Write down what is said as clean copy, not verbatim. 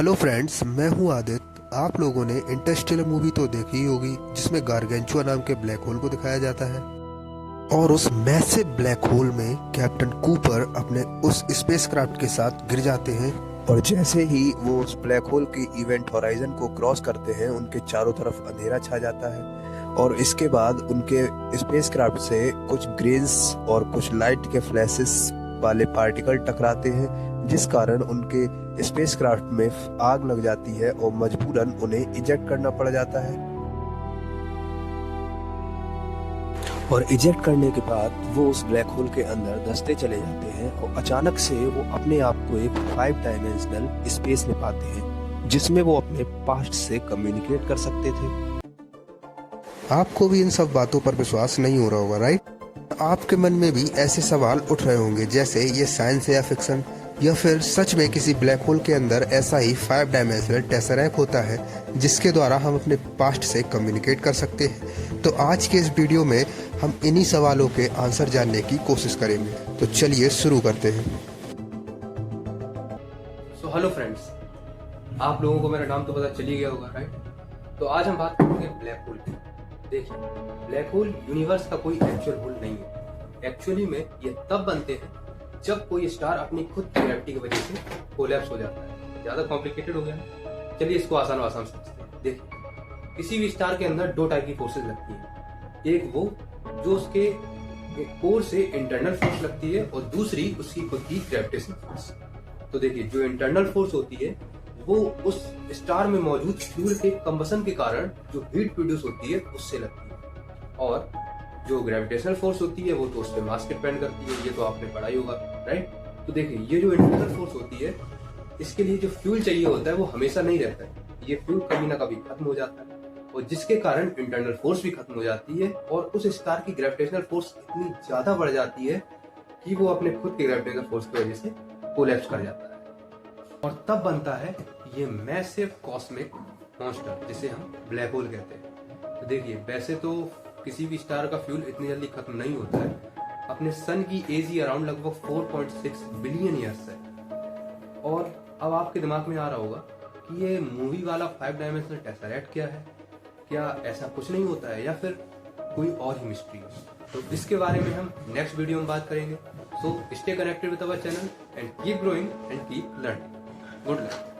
Hello friends, मैं हूं आदित्य। आप लोगों ने इंटरस्टेलर मूवी तो देखी ही होगी, जिसमें गार्गेंचुआ नाम के ब्लैक होल को दिखाया जाता है। और उस मैसिव ब्लैक होल में कैप्टन कूपर अपने उस स्पेसक्राफ्ट के साथ गिर जाते हैं। और जैसे ही वो उस ब्लैक होल की इवेंट होराइजन को क्रॉस करते हैं, उनके चारों तरफ अंधेरा छा जाता है। और इसके बाद उनके स्पेसक्राफ्ट से कुछ ग्रेन्स और कुछ लाइट के फ्लैशेस वाले पार्टिकल टकराते हैं, जिस कारण उनके स्पेसक्राफ्ट में आग लग जाती है और मजबूरन उन्हें इजेक्ट करना पड़ जाता है। और इजेक्ट करने के बाद वो उस ब्लैक होल के अंदर धंसते चले जाते हैं और अचानक से वो अपने आप को एक 5 डायमेंशनल स्पेस में पाते हैं, जिसमें वो अपने पास्ट से कम्युनिकेट कर सकते थे। आपको भी इन सब बातों पर विश्वास नहीं हो रहा होगा, राइट? आपके मन में भी ऐसे सवाल उठ रहे होंगे जैसे ये साइंस है या फिक्शन, या फिर सच में किसी ब्लैक होल के अंदर ऐसा ही 5 डायमेंशनल टेसरैक्ट होता है जिसके द्वारा हम अपने पास्ट से कम्युनिकेट कर सकते हैं। तो आज के इस वीडियो में हम इन्हीं सवालों के आंसर जानने की कोशिश करेंगे। तो चलिए शुरू करते हैं। हेलो फ्रेंड्स, आप लोगों को मेरा नाम तो पता चल ही गया होगा, राइट? तो आज हम बात करेंगे ब्लैक होल की। देखिए, ब्लैक होल यूनिवर्स का कोई एक्चुअल होल नहीं है। एक्चुअली में ये तब बनते हैं जब कोई स्टार अपनी खुद की ग्रेविटी की वजह से कोलैप्स हो जाता है। ज्यादा कॉम्प्लिकेटेड हो गया ना? चलिए इसको आसान समझते हैं। देखिए, किसी भी स्टार के अंदर 2 टाइप की फोर्सेस लगती है। एक वो जो उसके कोर से इंटरनल फोर्स लगती है, और दूसरी उसकी खुद की ग्रेविटेशनल फोर्स। तो देखिए, जो इंटरनल फोर्स होती है वो उस स्टार में मौजूद फ्यूल के कंबसन के कारण जो हीट प्रोड्यूस होती है उससे लगती है। और जो ग्रेविटेशनल फोर्स होती है वो तो उस पर मास डिपेंड करती है। ये तो आपने पढ़ा ही होगा, राइट? तो देखिए, ये जो इंटरनल फोर्स होती है, इसके लिए जो फ्यूल चाहिए होता है वो हमेशा नहीं रहता है। ये फ्यूल कभी ना कभी खत्म हो जाता है, और जिसके कारण इंटरनल फोर्स भी खत्म हो जाती है, और उस स्टार की ग्रेविटेशनल फोर्स इतनी ज्यादा बढ़ जाती है कि वो अपने खुद के ग्रेविटेशनल फोर्स की वजह से कोलैप्स कर जाता है। और तब बनता है ये मैसिव कॉस्मिक मॉन्स्टर, जिसे हम ब्लैक होल कहते हैं। तो देखिए, वैसे तो किसी भी स्टार का फ्यूल इतनी जल्दी खत्म नहीं होता है। अपने सन की एज ही अराउंड लगभग 4.6 बिलियन ईयर्स है। और अब आपके दिमाग में आ रहा होगा कि ये मूवी वाला 5 डायमेंशनल टेसरैक्ट क्या है? क्या ऐसा कुछ नहीं होता है, या फिर कोई और ही मिस्ट्री है? तो इसके बारे में हम नेक्स्ट वीडियो में बात करेंगे। So stay connected with our channel and keep growing and keep learning. Good luck.